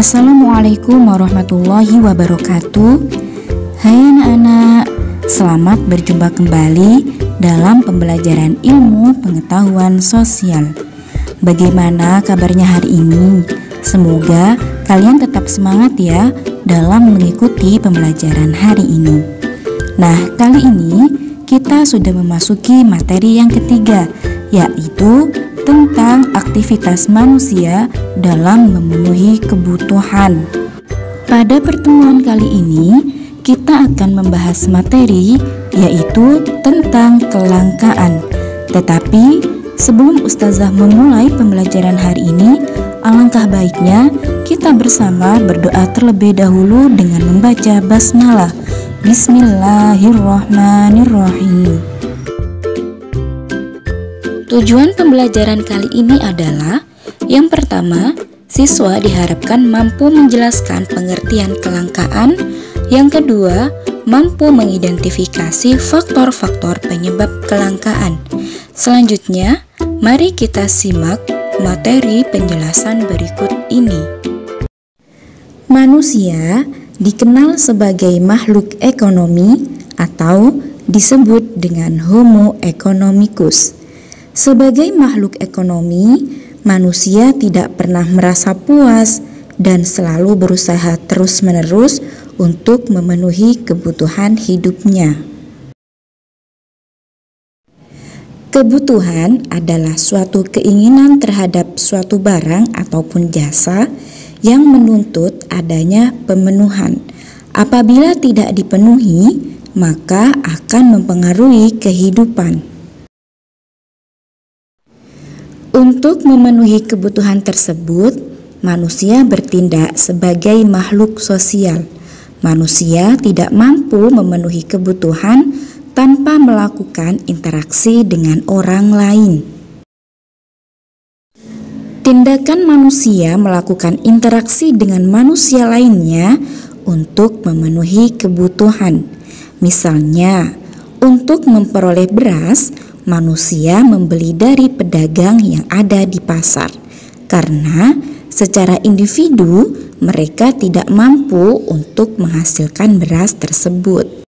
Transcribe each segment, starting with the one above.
Assalamualaikum warahmatullahi wabarakatuh. Hai anak-anak, selamat berjumpa kembali dalam pembelajaran ilmu pengetahuan sosial. Bagaimana kabarnya hari ini? Semoga kalian tetap semangat ya dalam mengikuti pembelajaran hari ini. Nah, kali ini kita sudah memasuki materi yang ketiga, yaitu tentang aktivitas manusia dalam memenuhi kebutuhan. Pada pertemuan kali ini, kita akan membahas materi yaitu tentang kelangkaan. Tetapi sebelum Ustazah memulai pembelajaran hari ini, alangkah baiknya kita bersama berdoa terlebih dahulu dengan membaca basmalah. Bismillahirrahmanirrahim. Tujuan pembelajaran kali ini adalah: yang pertama, siswa diharapkan mampu menjelaskan pengertian kelangkaan. Yang kedua, mampu mengidentifikasi faktor-faktor penyebab kelangkaan. Selanjutnya, mari kita simak materi penjelasan berikut ini. Manusia dikenal sebagai makhluk ekonomi atau disebut dengan Homo economicus. Sebagai makhluk ekonomi, manusia tidak pernah merasa puas dan selalu berusaha terus-menerus untuk memenuhi kebutuhan hidupnya. Kebutuhan adalah suatu keinginan terhadap suatu barang ataupun jasa yang menuntut adanya pemenuhan. Apabila tidak dipenuhi, maka akan mempengaruhi kehidupan. Untuk memenuhi kebutuhan tersebut, manusia bertindak sebagai makhluk sosial. Manusia tidak mampu memenuhi kebutuhan tanpa melakukan interaksi dengan orang lain. Tindakan manusia melakukan interaksi dengan manusia lainnya untuk memenuhi kebutuhan. Misalnya, untuk memperoleh beras, manusia membeli dari pedagang yang ada di pasar, karena secara individu mereka tidak mampu untuk menghasilkan beras tersebut.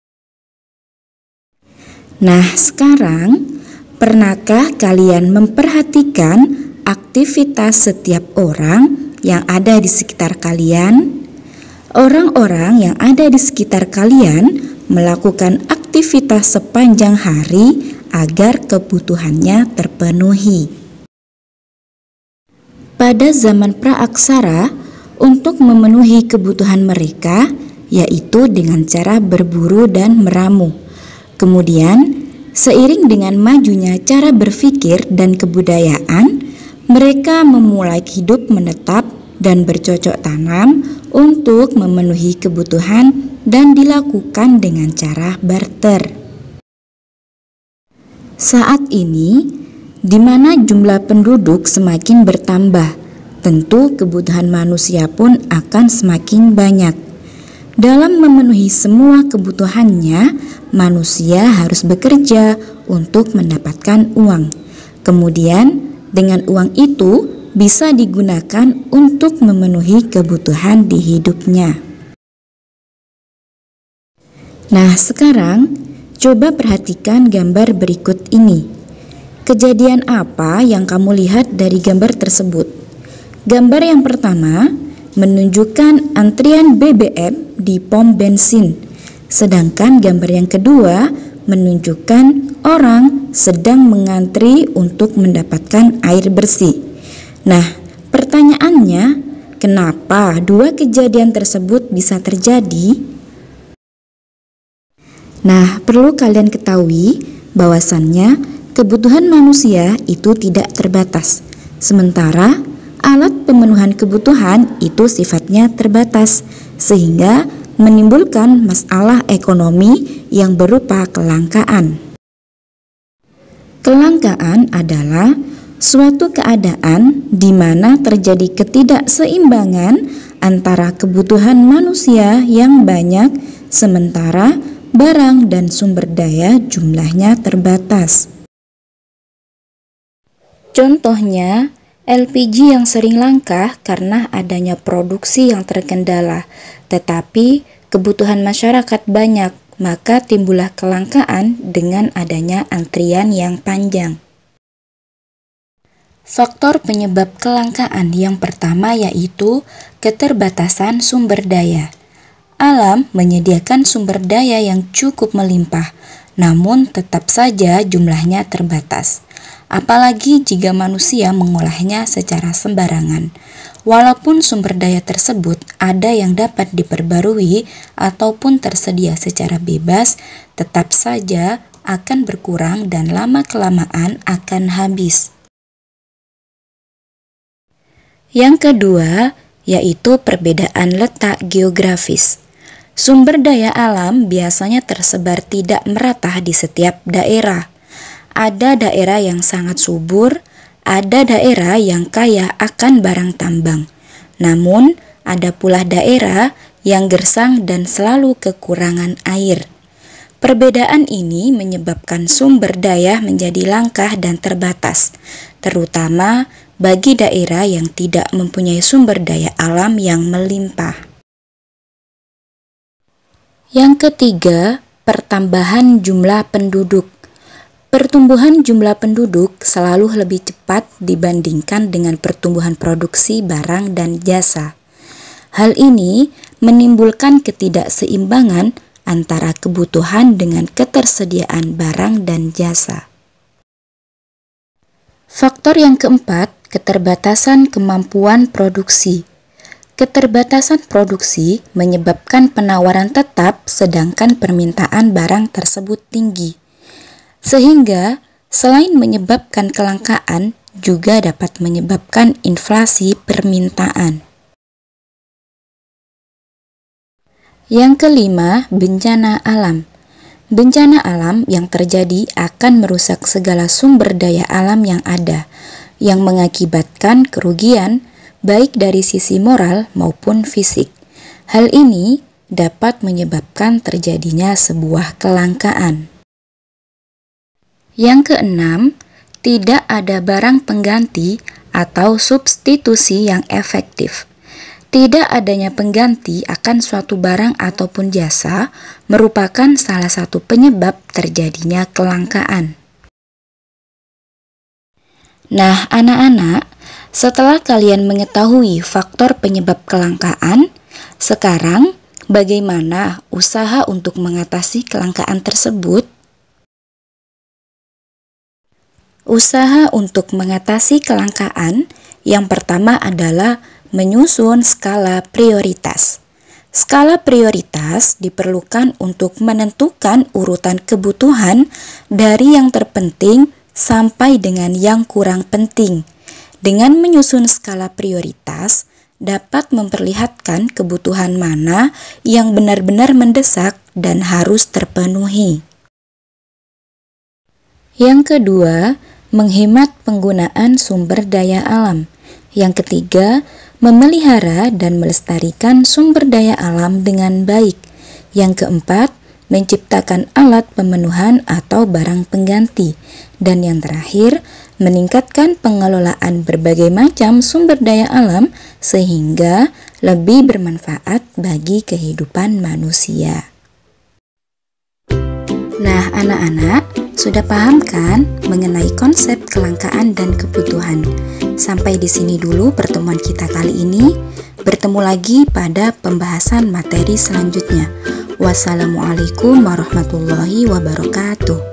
Nah, sekarang pernahkah kalian memperhatikan aktivitas setiap orang yang ada di sekitar kalian? Orang-orang yang ada di sekitar kalian melakukan aktivitas sepanjang hari agar kebutuhannya terpenuhi. Pada zaman praaksara, untuk memenuhi kebutuhan mereka, yaitu dengan cara berburu dan meramu. Kemudian, seiring dengan majunya cara berpikir dan kebudayaan, mereka memulai hidup menetap dan bercocok tanam untuk memenuhi kebutuhan dan dilakukan dengan cara barter. Saat ini, di mana jumlah penduduk semakin bertambah, tentu kebutuhan manusia pun akan semakin banyak. Dalam memenuhi semua kebutuhannya, manusia harus bekerja untuk mendapatkan uang. Kemudian, dengan uang itu bisa digunakan untuk memenuhi kebutuhan di hidupnya. Nah, sekarang coba perhatikan gambar berikut ini. Kejadian apa yang kamu lihat dari gambar tersebut? Gambar yang pertama menunjukkan antrian BBM di pom bensin. Sedangkan gambar yang kedua menunjukkan orang sedang mengantri untuk mendapatkan air bersih. Nah, pertanyaannya, kenapa dua kejadian tersebut bisa terjadi? Nah, perlu kalian ketahui bahwasannya kebutuhan manusia itu tidak terbatas. Sementara alat pemenuhan kebutuhan itu sifatnya terbatas, sehingga menimbulkan masalah ekonomi yang berupa kelangkaan. Kelangkaan adalah suatu keadaan di mana terjadi ketidakseimbangan antara kebutuhan manusia yang banyak, sementara barang dan sumber daya jumlahnya terbatas. Contohnya, LPG yang sering langka karena adanya produksi yang terkendala, tetapi kebutuhan masyarakat banyak, maka timbullah kelangkaan dengan adanya antrian yang panjang. Faktor penyebab kelangkaan yang pertama yaitu keterbatasan sumber daya. Alam menyediakan sumber daya yang cukup melimpah, namun tetap saja jumlahnya terbatas. Apalagi jika manusia mengolahnya secara sembarangan. Walaupun sumber daya tersebut ada yang dapat diperbarui ataupun tersedia secara bebas, tetap saja akan berkurang dan lama-kelamaan akan habis. Yang kedua, yaitu perbedaan letak geografis. Sumber daya alam biasanya tersebar tidak merata di setiap daerah. Ada daerah yang sangat subur, ada daerah yang kaya akan barang tambang. Namun, ada pula daerah yang gersang dan selalu kekurangan air. Perbedaan ini menyebabkan sumber daya menjadi langka dan terbatas, terutama bagi daerah yang tidak mempunyai sumber daya alam yang melimpah. Yang ketiga, pertambahan jumlah penduduk. Pertumbuhan jumlah penduduk selalu lebih cepat dibandingkan dengan pertumbuhan produksi barang dan jasa. Hal ini menimbulkan ketidakseimbangan antara kebutuhan dengan ketersediaan barang dan jasa. Faktor yang keempat, keterbatasan kemampuan produksi. Keterbatasan produksi menyebabkan penawaran tetap sedangkan permintaan barang tersebut tinggi. Sehingga selain menyebabkan kelangkaan, juga dapat menyebabkan inflasi permintaan. Yang kelima, bencana alam. Bencana alam yang terjadi akan merusak segala sumber daya alam yang ada, yang mengakibatkan kerugian baik dari sisi moral maupun fisik. Hal ini dapat menyebabkan terjadinya sebuah kelangkaan. Yang keenam, tidak ada barang pengganti atau substitusi yang efektif. Tidak adanya pengganti akan suatu barang ataupun jasa merupakan salah satu penyebab terjadinya kelangkaan. Nah, anak-anak, setelah kalian mengetahui faktor penyebab kelangkaan, sekarang bagaimana usaha untuk mengatasi kelangkaan tersebut? Usaha untuk mengatasi kelangkaan yang pertama adalah menyusun skala prioritas. Skala prioritas diperlukan untuk menentukan urutan kebutuhan dari yang terpenting sampai dengan yang kurang penting. Dengan menyusun skala prioritas, dapat memperlihatkan kebutuhan mana yang benar-benar mendesak dan harus terpenuhi. Yang kedua, menghemat penggunaan sumber daya alam. Yang ketiga, memelihara dan melestarikan sumber daya alam dengan baik. Yang keempat, menciptakan alat pemenuhan atau barang pengganti. Dan yang terakhir, meningkatkan pengelolaan berbagai macam sumber daya alam sehingga lebih bermanfaat bagi kehidupan manusia. Nah, anak-anak, sudah paham kan mengenai konsep kelangkaan dan kebutuhan? Sampai di sini dulu pertemuan kita kali ini. Bertemu lagi pada pembahasan materi selanjutnya. Wassalamualaikum warahmatullahi wabarakatuh.